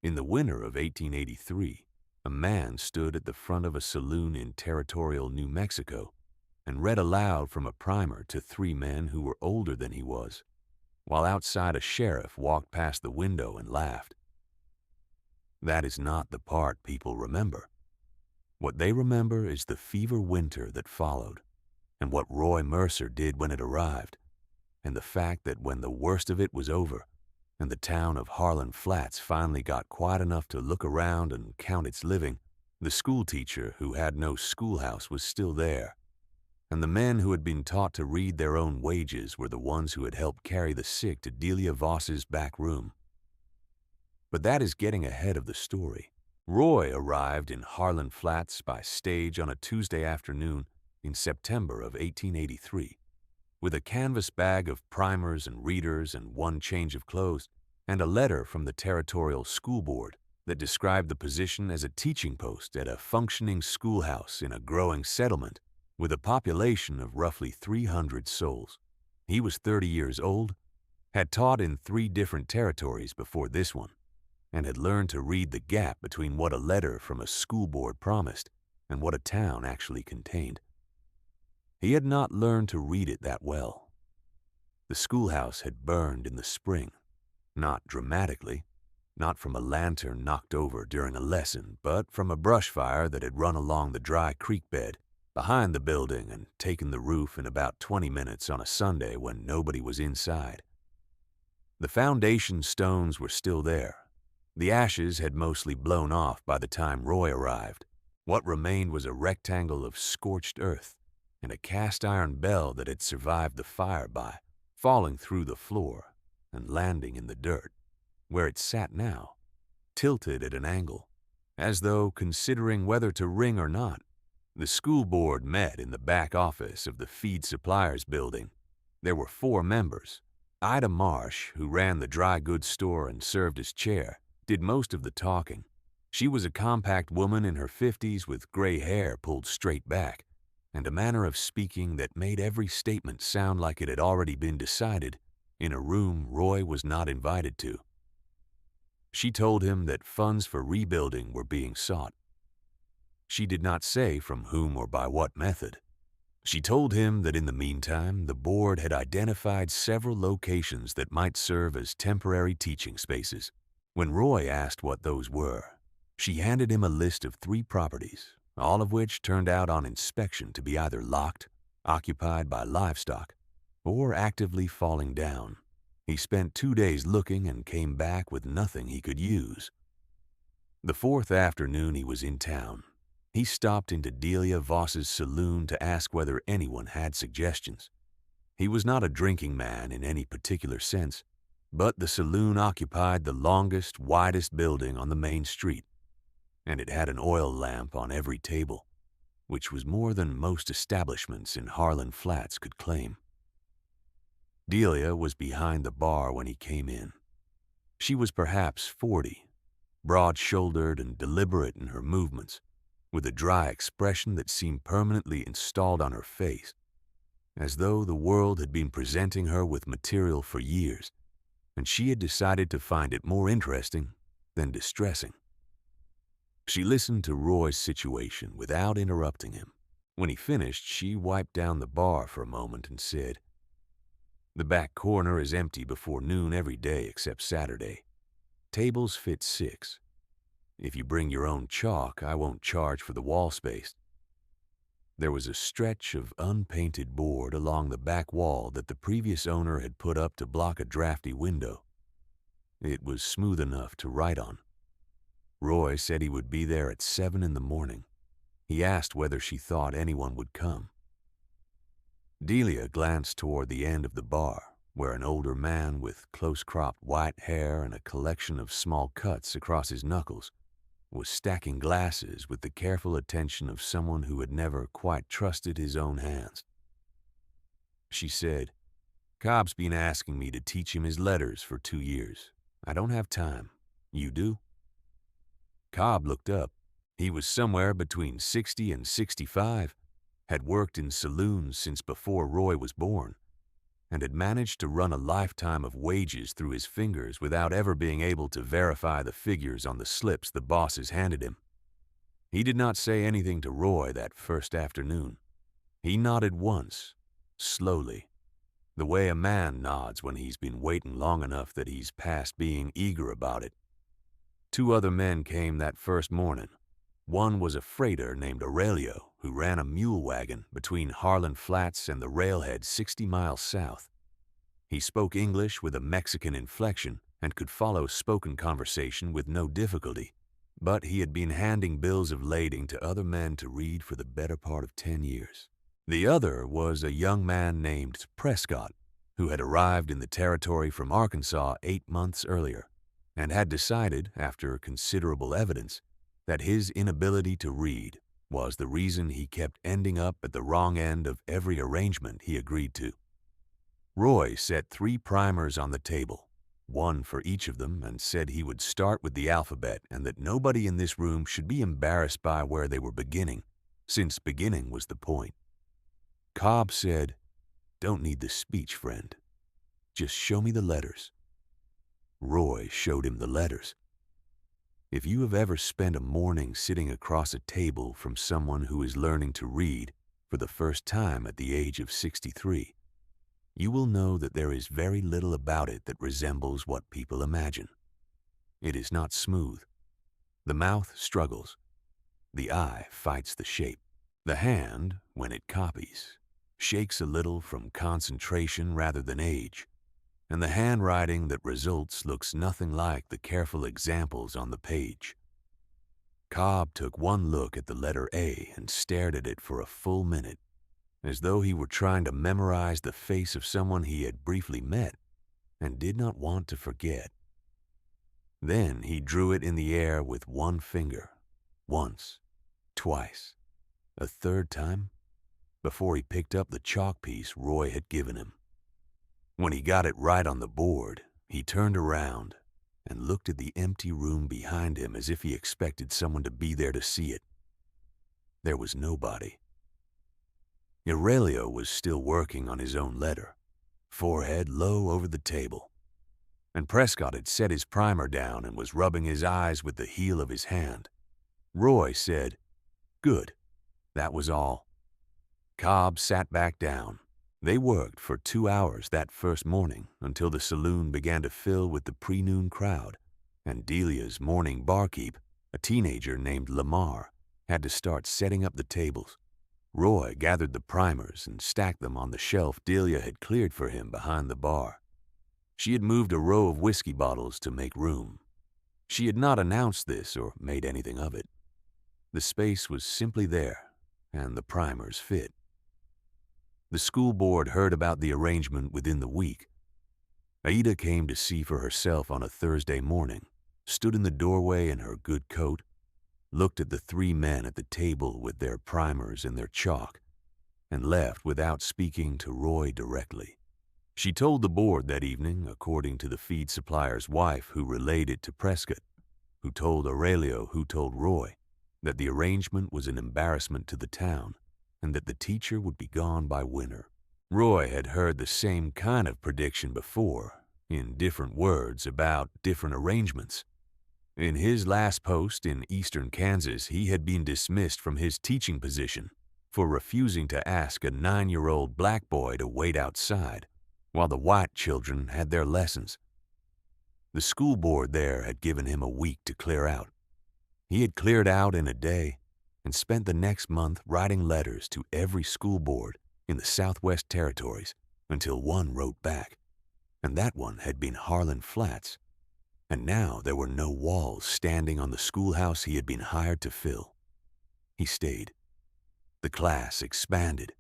In the winter of 1883, a man stood at the front of a saloon in territorial New Mexico and read aloud from a primer to three men who were older than he was, while outside a sheriff walked past the window and laughed. That is not the part people remember. What they remember is the fever winter that followed, and what Roy Mercer did when it arrived, and the fact that when the worst of it was over, and the town of Harlan Flats finally got quiet enough to look around and count its living, the schoolteacher who had no schoolhouse was still there, and the men who had been taught to read their own wages were the ones who had helped carry the sick to Delia Voss's back room. But that is getting ahead of the story. Roy arrived in Harlan Flats by stage on a Tuesday afternoon in September of 1883, with a canvas bag of primers and readers and one change of clothes, and a letter from the territorial school board that described the position as a teaching post at a functioning schoolhouse in a growing settlement with a population of roughly 300 souls. He was 30 years old, had taught in 3 different territories before this one, and had learned to read the gap between what a letter from a school board promised and what a town actually contained. He had not learned to read it that well. The schoolhouse had burned in the spring, not dramatically, not from a lantern knocked over during a lesson, but from a brush fire that had run along the dry creek bed behind the building and taken the roof in about 20 minutes on a Sunday when nobody was inside. The foundation stones were still there. The ashes had mostly blown off by the time Roy arrived. What remained was a rectangle of scorched earth and a cast-iron bell that had survived the fire by falling through the floor and landing in the dirt, where it sat now, tilted at an angle, as though considering whether to ring or not. The school board met in the back office of the Feed Suppliers building. There were 4 members. Ida Marsh, who ran the dry goods store and served as chair, did most of the talking. She was a compact woman in her 50s with gray hair pulled straight back and a manner of speaking that made every statement sound like it had already been decided in a room Roy was not invited to. She told him that funds for rebuilding were being sought. She did not say from whom or by what method. She told him that in the meantime, the board had identified several locations that might serve as temporary teaching spaces. When Roy asked what those were, she handed him a list of 3 properties, all of which turned out on inspection to be either locked, occupied by livestock, or actively falling down. He spent 2 days looking and came back with nothing he could use. The 4th afternoon he was in town, he stopped into Delia Voss's saloon to ask whether anyone had suggestions. He was not a drinking man in any particular sense, but the saloon occupied the longest, widest building on the main street, and it had an oil lamp on every table, which was more than most establishments in Harlan Flats could claim. Delia was behind the bar when he came in. She was perhaps 40, broad-shouldered and deliberate in her movements, with a dry expression that seemed permanently installed on her face, as though the world had been presenting her with material for years, and she had decided to find it more interesting than distressing. She listened to Roy's situation without interrupting him. When he finished, she wiped down the bar for a moment and said, "The back corner is empty before noon every day except Saturday. Tables fit 6. If you bring your own chalk, I won't charge for the wall space." There was a stretch of unpainted board along the back wall that the previous owner had put up to block a drafty window. It was smooth enough to write on. Roy said he would be there at 7 in the morning. He asked whether she thought anyone would come. Delia glanced toward the end of the bar, where an older man with close-cropped white hair and a collection of small cuts across his knuckles was stacking glasses with the careful attention of someone who had never quite trusted his own hands. She said, "Cobb's been asking me to teach him his letters for 2 years. I don't have time. You do?" Cobb looked up. He was somewhere between 60 and 65, had worked in saloons since before Roy was born, and had managed to run a lifetime of wages through his fingers without ever being able to verify the figures on the slips the bosses handed him. He did not say anything to Roy that first afternoon. He nodded once, slowly, the way a man nods when he's been waiting long enough that he's past being eager about it. 2 other men came that first morning. One was a freighter named Aurelio, who ran a mule wagon between Harlan Flats and the railhead 60 miles south. He spoke English with a Mexican inflection and could follow spoken conversation with no difficulty, but he had been handing bills of lading to other men to read for the better part of 10 years. The other was a young man named Prescott, who had arrived in the territory from Arkansas 8 months earlier, and had decided, after considerable evidence, that his inability to read was the reason he kept ending up at the wrong end of every arrangement he agreed to. Roy set 3 primers on the table, 1 for each of them, and said he would start with the alphabet and that nobody in this room should be embarrassed by where they were beginning, since beginning was the point. Cobb said, "Don't need the speech, friend. Just show me the letters." Roy showed him the letters. If you have ever spent a morning sitting across a table from someone who is learning to read for the first time at the age of 63, you will know that there is very little about it that resembles what people imagine. It is not smooth. The mouth struggles. The eye fights the shape. The hand, when it copies, shakes a little from concentration rather than age, and the handwriting that results looks nothing like the careful examples on the page. Cobb took one look at the letter A and stared at it for a full minute, as though he were trying to memorize the face of someone he had briefly met and did not want to forget. Then he drew it in the air with one finger, once, twice, a third time, before he picked up the chalk piece Roy had given him. When he got it right on the board, he turned around and looked at the empty room behind him as if he expected someone to be there to see it. There was nobody. Aurelio was still working on his own letter, forehead low over the table, and Prescott had set his primer down and was rubbing his eyes with the heel of his hand. Roy said, "Good." That was all. Cobb sat back down. They worked for 2 hours that first morning until the saloon began to fill with the pre-noon crowd, and Delia's morning barkeep, a teenager named Lamar, had to start setting up the tables. Roy gathered the primers and stacked them on the shelf Delia had cleared for him behind the bar. She had moved a row of whiskey bottles to make room. She had not announced this or made anything of it. The space was simply there, and the primers fit. The school board heard about the arrangement within the week. Aida came to see for herself on a Thursday morning, stood in the doorway in her good coat, looked at the 3 men at the table with their primers and their chalk, and left without speaking to Roy directly. She told the board that evening, according to the feed supplier's wife, who relayed it to Prescott, who told Aurelio, who told Roy, that the arrangement was an embarrassment to the town, and that the teacher would be gone by winter. Roy had heard the same kind of prediction before, in different words about different arrangements. In his last post in eastern Kansas, he had been dismissed from his teaching position for refusing to ask a 9-year-old black boy to wait outside while the white children had their lessons. The school board there had given him a week to clear out. He had cleared out in a day and spent the next month writing letters to every school board in the Southwest Territories until one wrote back, and that one had been Harlan Flats, and now there were no walls standing on the schoolhouse he had been hired to fill. He stayed. The class expanded.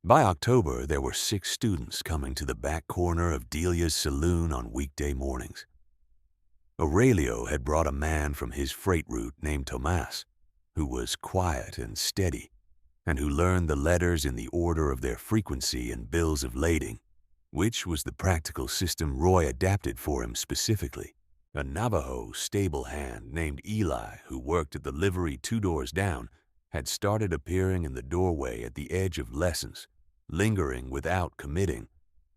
By October, there were 6 students coming to the back corner of Delia's saloon on weekday mornings. Aurelio had brought a man from his freight route named Tomas, who was quiet and steady, and who learned the letters in the order of their frequency and bills of lading, which was the practical system Roy adapted for him specifically. A Navajo stable hand named Eli, who worked at the livery 2 doors down, had started appearing in the doorway at the edge of lessons, lingering without committing,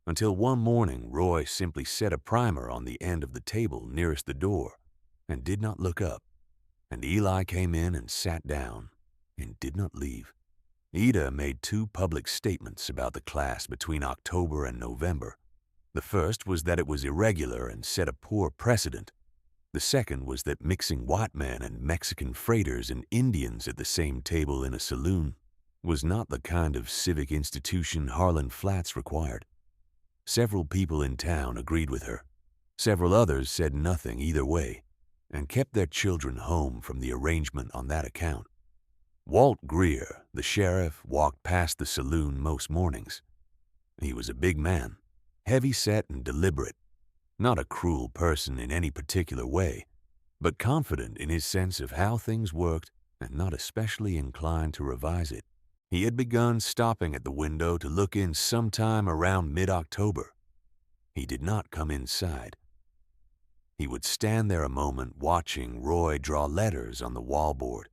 until one morning Roy simply set a primer on the end of the table nearest the door and did not look up, and Eli came in and sat down and did not leave. Ida made two public statements about the class between October and November. The first was that it was irregular and set a poor precedent. The second was that mixing white men and Mexican freighters and Indians at the same table in a saloon was not the kind of civic institution Harlan Flats required. Several people in town agreed with her. Several others said nothing either way and kept their children home from the arrangement on that account. Walt Greer, the sheriff, walked past the saloon most mornings. He was a big man, heavy-set and deliberate, not a cruel person in any particular way, but confident in his sense of how things worked and not especially inclined to revise it. He had begun stopping at the window to look in sometime around mid-October. He did not come inside. He would stand there a moment watching Roy draw letters on the wallboard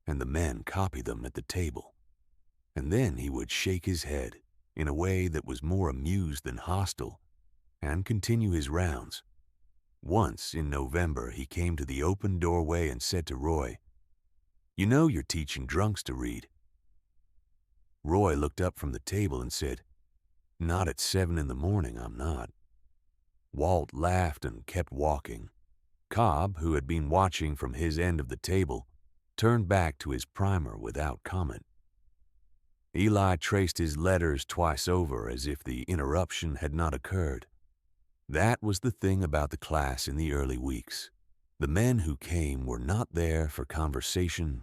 and the men copy them at the table. And then he would shake his head in a way that was more amused than hostile and continue his rounds. Once in November, he came to the open doorway and said to Roy, "You know you're teaching drunks to read." Roy looked up from the table and said, "Not at 7 in the morning, I'm not." Walt laughed and kept walking. Cobb, who had been watching from his end of the table, turned back to his primer without comment. Eli traced his letters twice over as if the interruption had not occurred. That was the thing about the class in the early weeks. The men who came were not there for conversation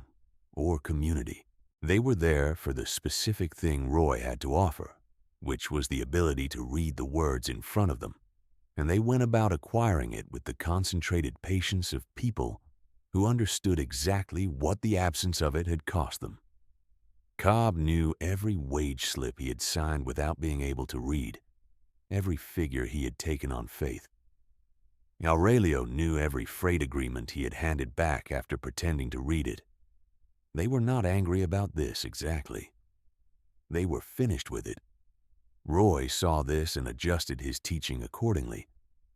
or community. They were there for the specific thing Roy had to offer, which was the ability to read the words in front of them, and they went about acquiring it with the concentrated patience of people who understood exactly what the absence of it had cost them. Cobb knew every wage slip he had signed without being able to read, every figure he had taken on faith. Aurelio knew every freight agreement he had handed back after pretending to read it. They were not angry about this exactly. They were finished with it. Roy saw this and adjusted his teaching accordingly.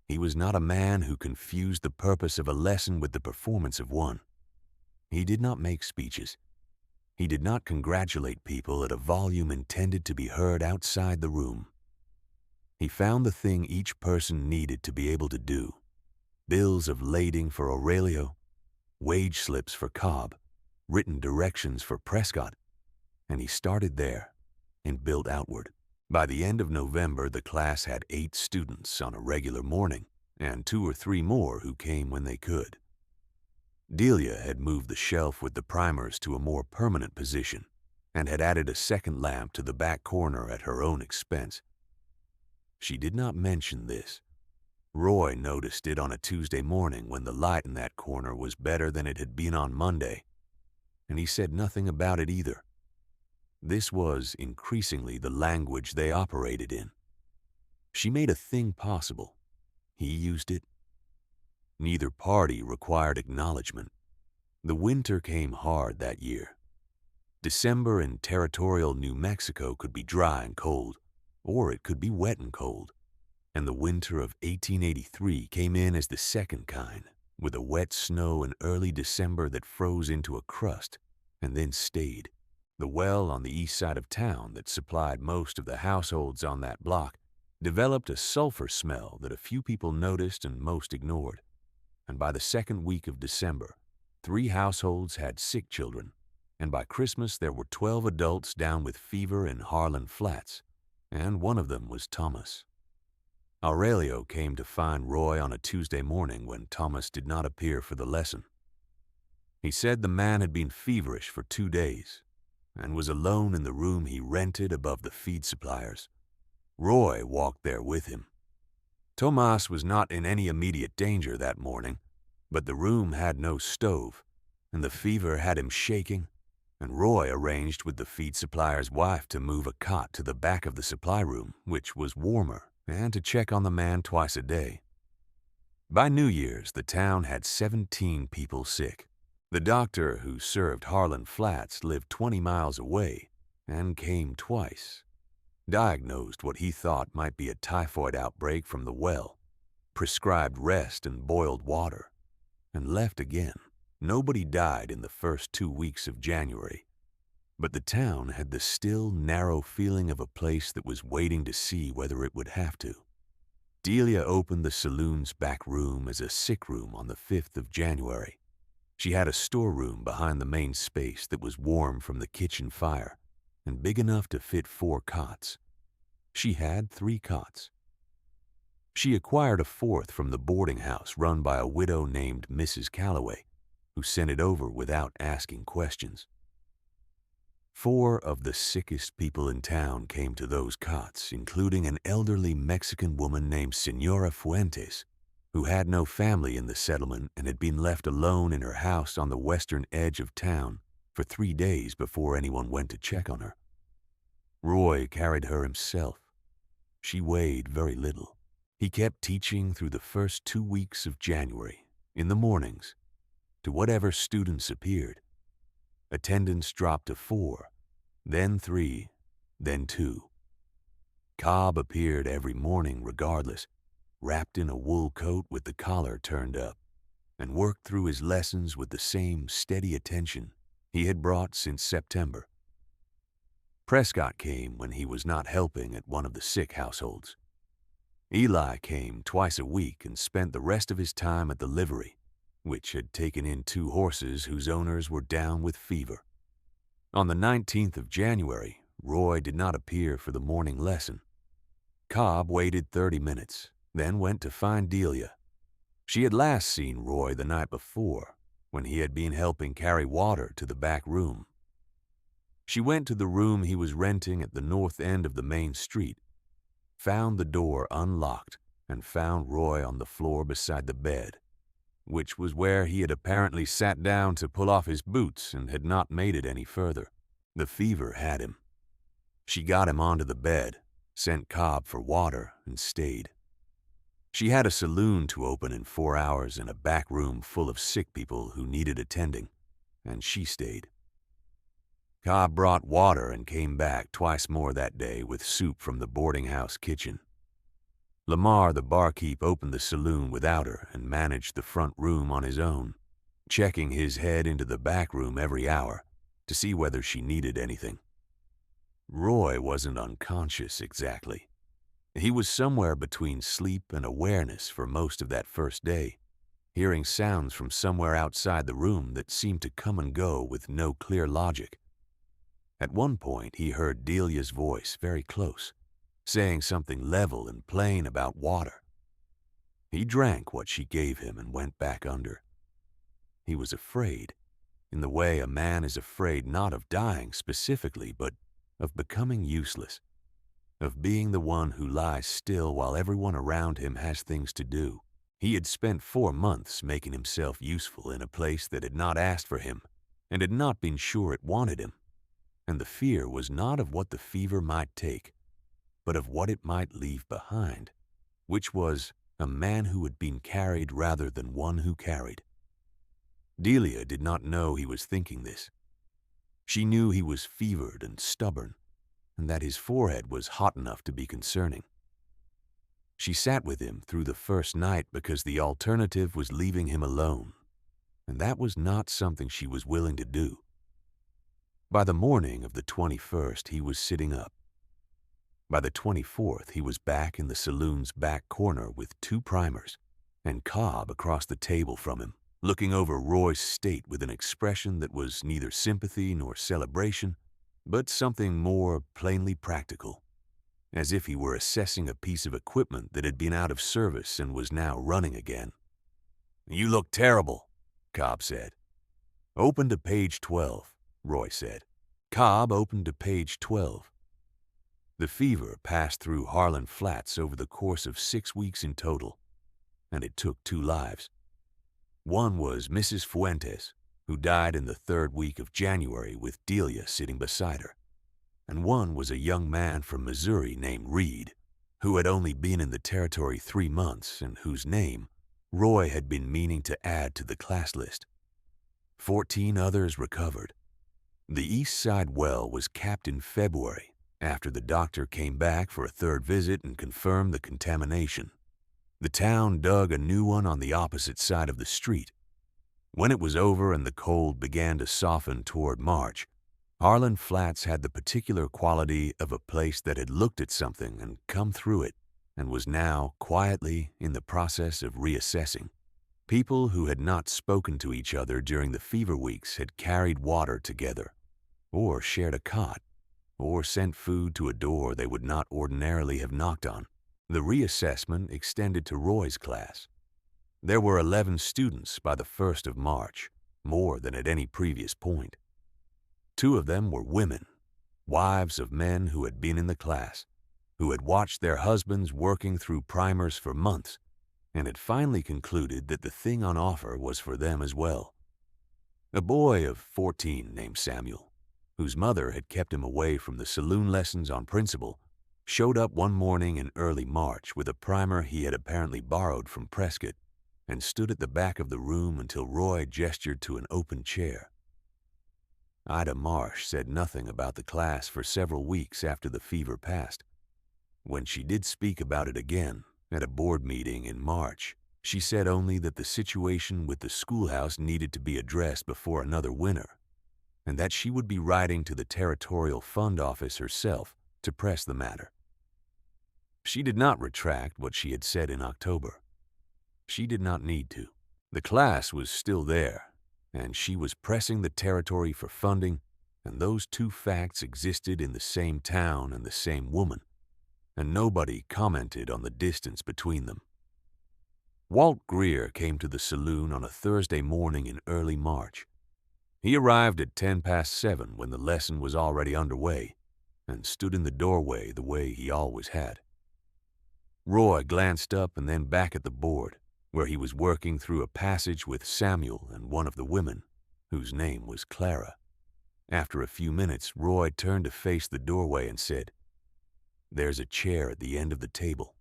He was not a man who confused the purpose of a lesson with the performance of one. He did not make speeches. He did not congratulate people at a volume intended to be heard outside the room. He found the thing each person needed to be able to do: bills of lading for Aurelio, wage slips for Cobb, written directions for Prescott, and he started there and built outward. By the end of November, the class had 8 students on a regular morning and 2 or 3 more who came when they could. Delia had moved the shelf with the primers to a more permanent position and had added a second lamp to the back corner at her own expense. She did not mention this. Roy noticed it on a Tuesday morning when the light in that corner was better than it had been on Monday, and he said nothing about it either. This was increasingly the language they operated in. She made a thing possible. He used it. Neither party required acknowledgement. The winter came hard that year. December in territorial New Mexico could be dry and cold, or it could be wet and cold, and the winter of 1883 came in as the second kind, with a wet snow in early December that froze into a crust and then stayed. The well on the east side of town that supplied most of the households on that block developed a sulfur smell that a few people noticed and most ignored. And by the second week of December, 3 households had sick children, and by Christmas there were 12 adults down with fever in Harlan Flats, and one of them was Thomas. Aurelio came to find Roy on a Tuesday morning when Thomas did not appear for the lesson. He said the man had been feverish for 2 days and was alone in the room he rented above the feed suppliers. Roy walked there with him. Tomas was not in any immediate danger that morning, but the room had no stove, and the fever had him shaking, and Roy arranged with the feed supplier's wife to move a cot to the back of the supply room, which was warmer, and to check on the man twice a day. By New Year's, the town had 17 people sick. The doctor who served Harlan Flats lived 20 miles away and came twice. diagnosed what he thought might be a typhoid outbreak from the well, prescribed rest and boiled water, and left again. Nobody died in the first 2 weeks of January, but the town had the still, narrow feeling of a place that was waiting to see whether it would have to. Delia opened the saloon's back room as a sick room on the 5th of January. She had a storeroom behind the main space that was warm from the kitchen fire and big enough to fit 4 cots. She had 3 cots. She acquired a 4th from the boarding house run by a widow named Mrs. Calloway, who sent it over without asking questions. 4 of the sickest people in town came to those cots, including an elderly Mexican woman named Senora Fuentes, who had no family in the settlement and had been left alone in her house on the western edge of town for 3 days before anyone went to check on her. Roy carried her himself. She weighed very little. He kept teaching through the first 2 weeks of January, in the mornings, to whatever students appeared. Attendance dropped to 4, then 3, then 2. Cobb appeared every morning regardless, wrapped in a wool coat with the collar turned up, and worked through his lessons with the same steady attention he had brought since September. Prescott came when he was not helping at one of the sick households. Eli came twice a week and spent the rest of his time at the livery, which had taken in 2 horses whose owners were down with fever. On the 19th of January, Roy did not appear for the morning lesson. Cobb waited 30 minutes, then went to find Delia. She had last seen Roy the night before, when he had been helping carry water to the back room. She went to the room he was renting at the north end of the main street, found the door unlocked, and found Roy on the floor beside the bed, which was where he had apparently sat down to pull off his boots and had not made it any further. The fever had him. She got him onto the bed, sent Cobb for water, and stayed. She had a saloon to open in 4 hours and a back room full of sick people who needed attending, and she stayed. Cobb brought water and came back twice more that day with soup from the boarding house kitchen. Lamar, the barkeep, opened the saloon without her and managed the front room on his own, checking his head into the back room every hour to see whether she needed anything. Roy wasn't unconscious exactly. He was somewhere between sleep and awareness for most of that first day, hearing sounds from somewhere outside the room that seemed to come and go with no clear logic. At one point, he heard Delia's voice very close, saying something level and plain about water. He drank what she gave him and went back under. He was afraid, in the way a man is afraid not of dying specifically, but of becoming useless, of being the one who lies still while everyone around him has things to do. He had spent 4 months making himself useful in a place that had not asked for him and had not been sure it wanted him, and the fear was not of what the fever might take, but of what it might leave behind, which was a man who had been carried rather than one who carried. Delia did not know he was thinking this. She knew he was fevered and stubborn, and that his forehead was hot enough to be concerning. She sat with him through the first night because the alternative was leaving him alone, and that was not something she was willing to do. By the morning of the 21st, he was sitting up. By the 24th, he was back in the saloon's back corner with 2 primers, and Cobb across the table from him, looking over Roy's state with an expression that was neither sympathy nor celebration, but something more plainly practical, as if he were assessing a piece of equipment that had been out of service and was now running again. "You look terrible," Cobb said. "Open to page 12, Roy said. Cobb opened to page 12. The fever passed through Harlan Flats over the course of 6 weeks in total, and it took 2 lives. One was Mrs. Fuentes, who died in the 3rd week of January with Delia sitting beside her, and one was a young man from Missouri named Reed, who had only been in the territory 3 months and whose name Roy had been meaning to add to the class list. 14 others recovered. The East Side well was capped in February, after the doctor came back for a third visit and confirmed the contamination. The town dug a new one on the opposite side of the street. When it was over and the cold began to soften toward March, Harlan Flats had the particular quality of a place that had looked at something and come through it and was now quietly in the process of reassessing. People who had not spoken to each other during the fever weeks had carried water together, or shared a cot, or sent food to a door they would not ordinarily have knocked on. The reassessment extended to Roy's class. There were 11 students by the 1st of March, more than at any previous point. 2 of them were women, wives of men who had been in the class, who had watched their husbands working through primers for months, and had finally concluded that the thing on offer was for them as well. A boy of 14 named Samuel, whose mother had kept him away from the saloon lessons on principle, showed up one morning in early March with a primer he had apparently borrowed from Prescott and stood at the back of the room until Roy gestured to an open chair. Ida Marsh said nothing about the class for several weeks after the fever passed. When she did speak about it again at a board meeting in March, she said only that the situation with the schoolhouse needed to be addressed before another winter, and that she would be writing to the Territorial Fund Office herself to press the matter. She did not retract what she had said in October. She did not need to. The class was still there, and she was pressing the territory for funding, and those 2 facts existed in the same town and the same woman, and nobody commented on the distance between them. Walt Greer came to the saloon on a Thursday morning in early March. He arrived at 7:10 when the lesson was already underway, and stood in the doorway the way he always had. Roy glanced up and then back at the board, where he was working through a passage with Samuel and one of the women, whose name was Clara. After a few minutes, Roy turned to face the doorway and said, "There's a chair at the end of the table."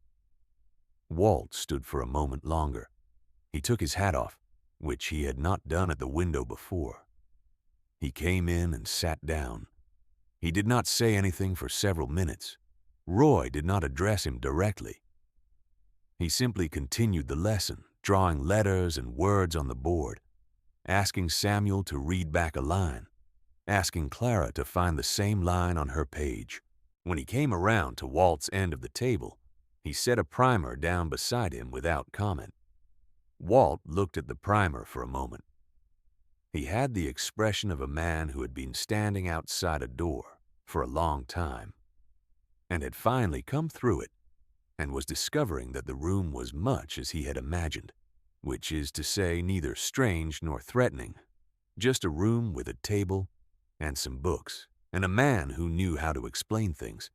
Walt stood for a moment longer. He took his hat off, which he had not done at the window before. He came in and sat down. He did not say anything for several minutes. Roy did not address him directly. He simply continued the lesson, drawing letters and words on the board, asking Samuel to read back a line, asking Clara to find the same line on her page. When he came around to Walt's end of the table, he set a primer down beside him without comment. Walt looked at the primer for a moment. He had the expression of a man who had been standing outside a door for a long time and had finally come through it and was discovering that the room was much as he had imagined, which is to say neither strange nor threatening, just a room with a table and some books and a man who knew how to explain things.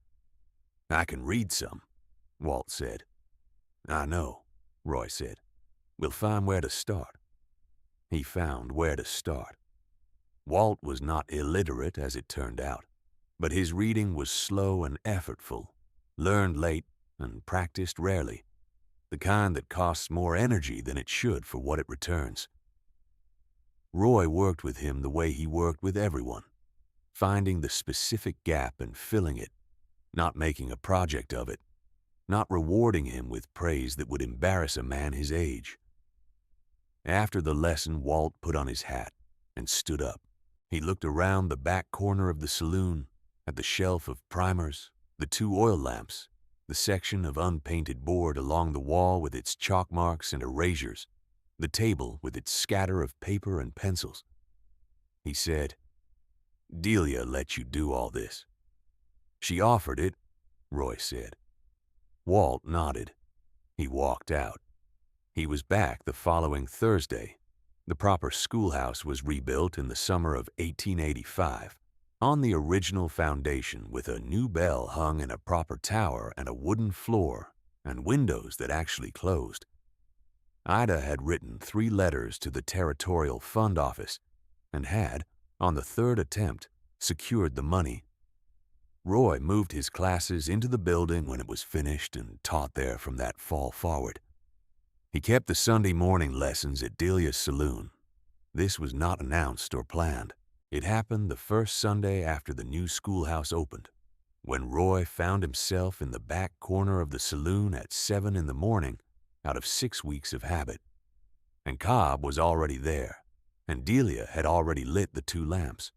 "I can read some," Walt said. "I know," Roy said. "We'll find where to start." He found where to start. Walt was not illiterate, as it turned out, but his reading was slow and effortful, learned late and practiced rarely, the kind that costs more energy than it should for what it returns. Roy worked with him the way he worked with everyone, finding the specific gap and filling it, not making a project of it, not rewarding him with praise that would embarrass a man his age. After the lesson, Walt put on his hat and stood up. He looked around the back corner of the saloon, at the shelf of primers, the 2 oil lamps, the section of unpainted board along the wall with its chalk marks and erasures, the table with its scatter of paper and pencils. He said, "Delia let you do all this." "She offered it," Roy said. Walt nodded. He walked out. He was back the following Thursday. The proper schoolhouse was rebuilt in the summer of 1885, on the original foundation with a new bell hung in a proper tower and a wooden floor and windows that actually closed. Ida had written 3 letters to the Territorial Fund Office and had, on the 3rd attempt, secured the money. Roy moved his classes into the building when it was finished and taught there from that fall forward. He kept the Sunday morning lessons at Delia's Saloon. This was not announced or planned. It happened the first Sunday after the new schoolhouse opened. when Roy found himself in the back corner of the saloon at 7 in the morning out of 6 weeks of habit. And Cobb was already there, and Delia had already lit the 2 lamps.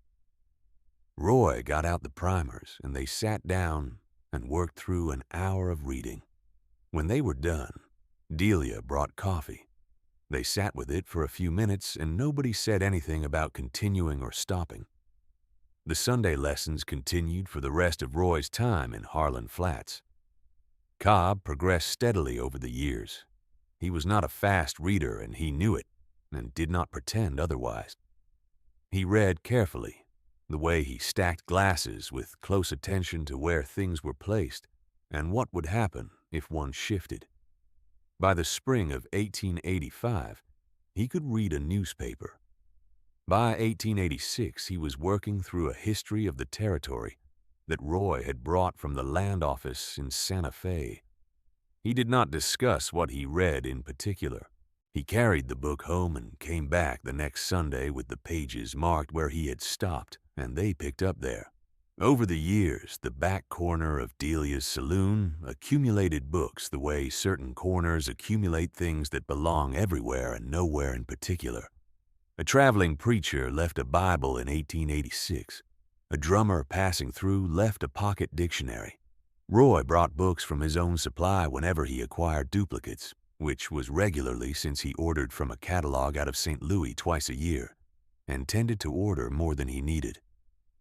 Roy got out the primers, and they sat down and worked through an hour of reading. When they were done, Delia brought coffee. They sat with it for a few minutes, and nobody said anything about continuing or stopping. The Sunday lessons continued for the rest of Roy's time in Harlan Flats. Cobb progressed steadily over the years. He was not a fast reader, and he knew it, and did not pretend otherwise. He read carefully, the way he stacked glasses with close attention to where things were placed and what would happen if one shifted. By the spring of 1885, he could read a newspaper. By 1886, he was working through a history of the territory that Roy had brought from the land office in Santa Fe. He did not discuss what he read in particular. He carried the book home and came back the next Sunday with the pages marked where he had stopped, and they picked up there. Over the years, the back corner of Delia's saloon accumulated books the way certain corners accumulate things that belong everywhere and nowhere in particular. A traveling preacher left a Bible in 1886. A drummer passing through left a pocket dictionary. Roy brought books from his own supply whenever he acquired duplicates, which was regularly since he ordered from a catalog out of St. Louis twice a year, and tended to order more than he needed.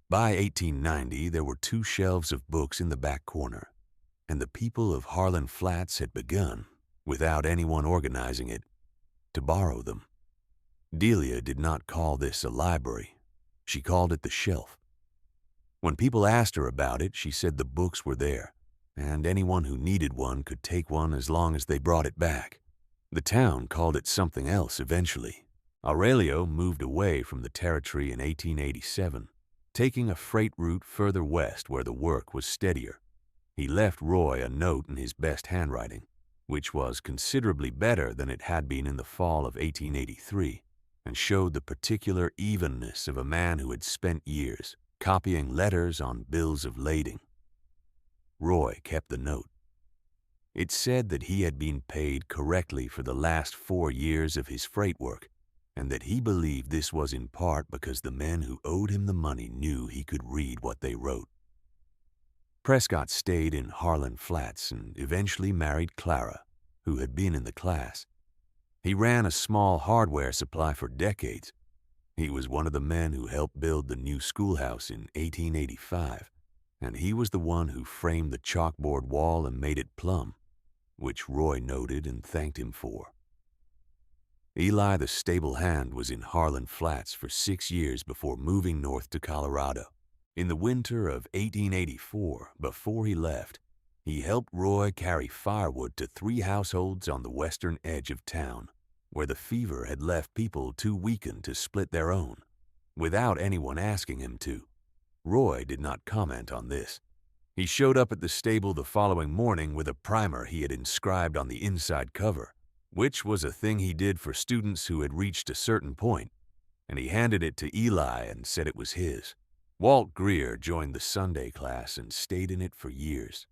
By 1890, there were 2 shelves of books in the back corner, and the people of Harlan Flats had begun, without anyone organizing it, to borrow them. Delia did not call this a library. She called it the shelf. When people asked her about it, she said the books were there, and anyone who needed one could take one as long as they brought it back. The town called it something else eventually. Aurelio moved away from the territory in 1887, taking a freight route further west where the work was steadier. He left Roy a note in his best handwriting, which was considerably better than it had been in the fall of 1883, and showed the particular evenness of a man who had spent years copying letters on bills of lading. Roy kept the note. It said that he had been paid correctly for the last 4 years of his freight work, and that he believed this was in part because the men who owed him the money knew he could read what they wrote. Prescott stayed in Harlan Flats and eventually married Clara, who had been in the class. He ran a small hardware supply for decades. He was one of the men who helped build the new schoolhouse in 1885, and he was the one who framed the chalkboard wall and made it plumb, which Roy noted and thanked him for. Eli the stable hand was in Harlan Flats for 6 years before moving north to Colorado. In the winter of 1884, before he left, he helped Roy carry firewood to 3 households on the western edge of town, where the fever had left people too weakened to split their own, without anyone asking him to. Roy did not comment on this. He showed up at the stable the following morning with a primer he had inscribed on the inside cover, which was a thing he did for students who had reached a certain point, and he handed it to Eli and said it was his. Walt Greer joined the Sunday class and stayed in it for years.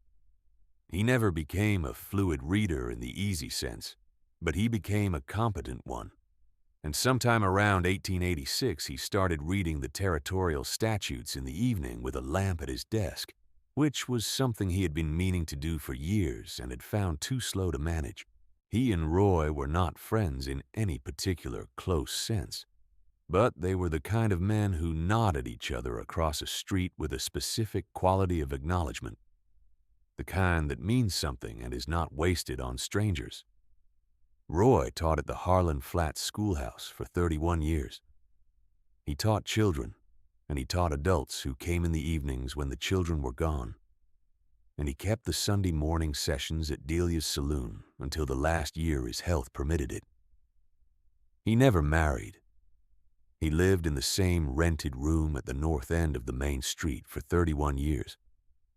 He never became a fluid reader in the easy sense, but he became a competent one. And sometime around 1886, he started reading the territorial statutes in the evening with a lamp at his desk, which was something he had been meaning to do for years and had found too slow to manage. He and Roy were not friends in any particular close sense, but they were the kind of men who nod at each other across a street with a specific quality of acknowledgement, the kind that means something and is not wasted on strangers. Roy taught at the Harlan Flats schoolhouse for 31 years. He taught children, and he taught adults who came in the evenings when the children were gone. And he kept the Sunday morning sessions at Delia's saloon until the last year his health permitted it. He never married. He lived in the same rented room at the north end of the main street for 31 years,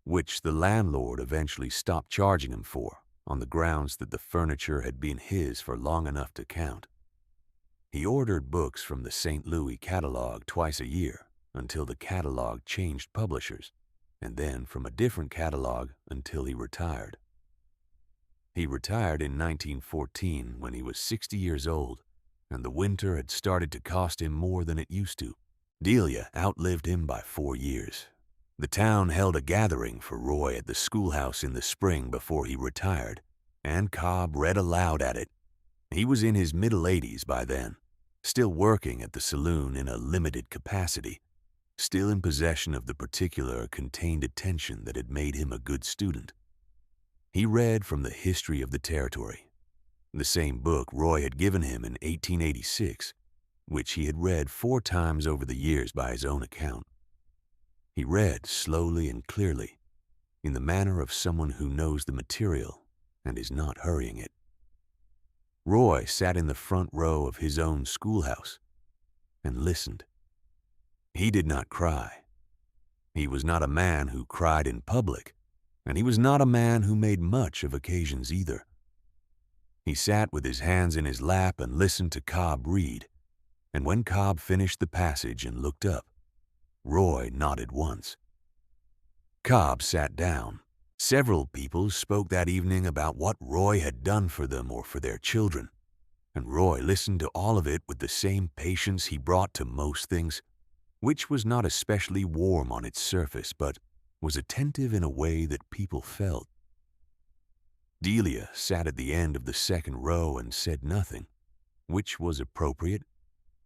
which the landlord eventually stopped charging him for, on the grounds that the furniture had been his for long enough to count. He ordered books from the St. Louis catalog twice a year until the catalog changed publishers, and then from a different catalog until he retired. He retired in 1914 when he was 60 years old, and the winter had started to cost him more than it used to. Delia outlived him by 4 years. The town held a gathering for Roy at the schoolhouse in the spring before he retired, and Cobb read aloud at it. He was in his middle 80s by then, still working at the saloon in a limited capacity, still in possession of the particular contained attention that had made him a good student. He read from the history of the territory, the same book Roy had given him in 1886, which he had read 4 times over the years by his own account. He read slowly and clearly, in the manner of someone who knows the material and is not hurrying it. Roy sat in the front row of his own schoolhouse and listened. He did not cry. He was not a man who cried in public, and he was not a man who made much of occasions either. He sat with his hands in his lap and listened to Cobb read, and when Cobb finished the passage and looked up, Roy nodded once. Cobb sat down. Several people spoke that evening about what Roy had done for them or for their children, and Roy listened to all of it with the same patience he brought to most things, which was not especially warm on its surface, but was attentive in a way that people felt. Delia sat at the end of the second row and said nothing, which was appropriate,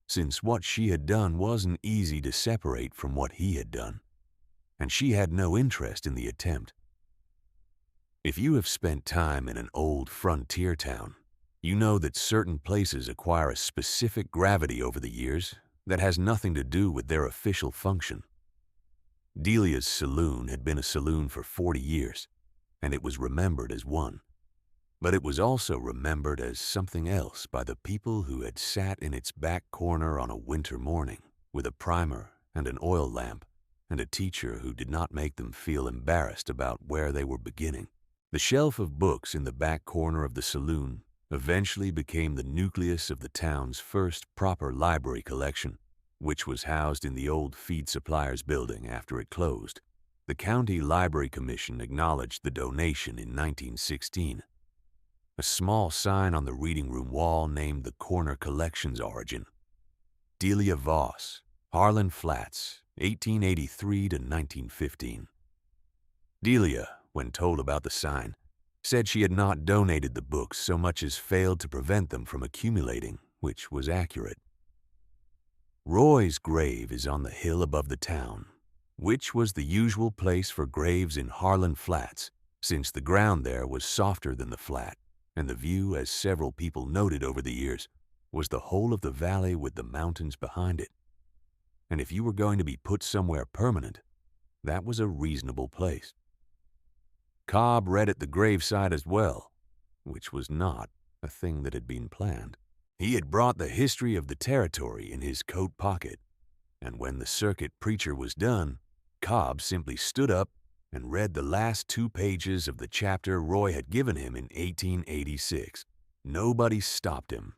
since what she had done wasn't easy to separate from what he had done, and she had no interest in the attempt. If you have spent time in an old frontier town, you know that certain places acquire a specific gravity over the years that has nothing to do with their official function. Delia's saloon had been a saloon for 40 years, and it was remembered as one. But it was also remembered as something else by the people who had sat in its back corner on a winter morning with a primer and an oil lamp and a teacher who did not make them feel embarrassed about where they were beginning. The shelf of books in the back corner of the saloon eventually became the nucleus of the town's first proper library collection, which was housed in the old feed supplier's building after it closed. The County Library Commission acknowledged the donation in 1916. A small sign on the reading room wall named the corner collection's origin. Delia Voss, Harlan Flats, 1883 to 1915. Delia, when told about the sign, said she had not donated the books so much as failed to prevent them from accumulating, which was accurate. Roy's grave is on the hill above the town, which was the usual place for graves in Harlan Flats, since the ground there was softer than the flat, and the view, as several people noted over the years, was the whole of the valley with the mountains behind it. And if you were going to be put somewhere permanent, that was a reasonable place. Cobb read at the graveside as well, which was not a thing that had been planned. He had brought the history of the territory in his coat pocket, and when the circuit preacher was done, Cobb simply stood up and read the last 2 pages of the chapter Roy had given him in 1886. Nobody stopped him.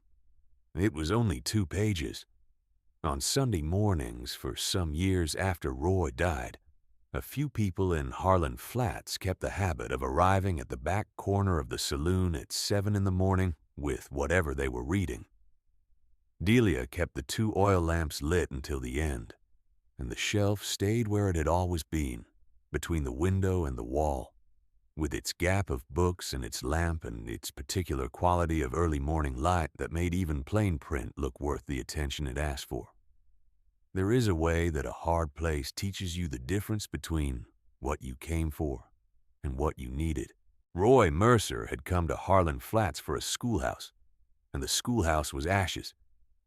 It was only 2 pages. On Sunday mornings for some years after Roy died, a few people in Harlan Flats kept the habit of arriving at the back corner of the saloon at 7 in the morning with whatever they were reading. Delia kept the 2 oil lamps lit until the end, and the shelf stayed where it had always been, between the window and the wall, with its gap of books and its lamp and its particular quality of early morning light that made even plain print look worth the attention it asked for. There is a way that a hard place teaches you the difference between what you came for and what you needed. Roy Mercer had come to Harlan Flats for a schoolhouse, and the schoolhouse was ashes,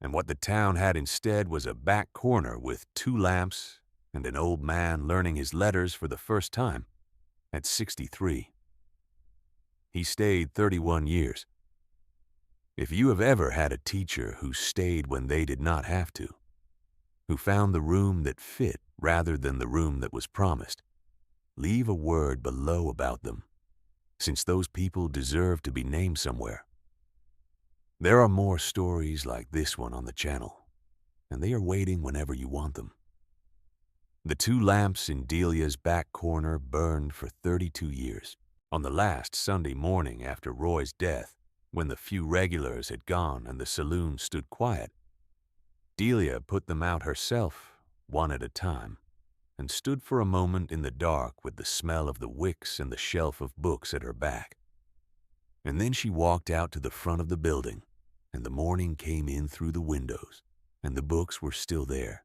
and what the town had instead was a back corner with 2 lamps and an old man learning his letters for the first time at 63. He stayed 31 years. If you have ever had a teacher who stayed when they did not have to, who found the room that fit rather than the room that was promised, leave a word below about them, since those people deserve to be named somewhere. There are more stories like this one on the channel, and they are waiting whenever you want them. The two lamps in Delia's back corner burned for 32 years. On the last Sunday morning after Roy's death, when the few regulars had gone and the saloon stood quiet, Delia put them out herself, one at a time, and stood for a moment in the dark with the smell of the wicks and the shelf of books at her back. And then she walked out to the front of the building, and the morning came in through the windows, and the books were still there,